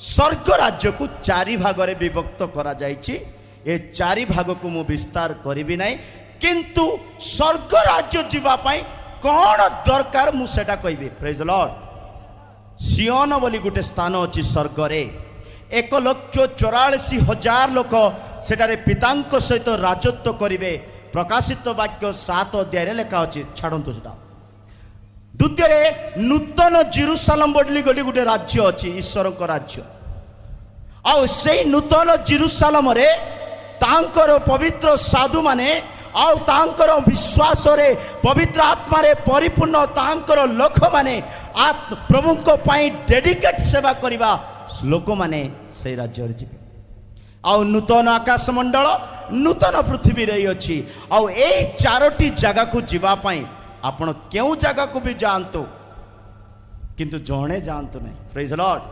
स्वर्ग राज्य को चारि भाग विभक्त करा जायछि। ए चारि भाग को मु विस्तार करिबि नाही, किंतु स्वर्ग राज्य जीवा पाई कौन दरकार मु सेटा कहबी। Praise the Lord. सियोन बोली गोटे स्थान अच्छी स्वर्ग रे 1,84,000 लोक सेटारे पितांक सहित राजत्व करिवे। प्रकाशित वाक्य 7 अध्याय लेखा अच्छी, छाड़ू सेटा। द्वितीय नूतन जेरुसालेम बोली गोटे राज्य अच्छी, ईश्वर का राज्य। आउ से नूतन जेरुसालेम रे तांकर पवित्र साधु माने आउ तांकर विश्वास रे पवित्र आत्मा रे परिपूर्ण तांकर लोक माने प्रभु को पाई डेडिकेट सेवा करिवा लोक माने से राज्य रे जिवे। आउ नूतन आकाश मंडल नूतन पृथ्वी रे अछि। आउ ए चारोटी जगह को जीवा पाई आपण केउ जगह को भी जानतो, किंतु जणे जानतो नहीं। Praise the Lord.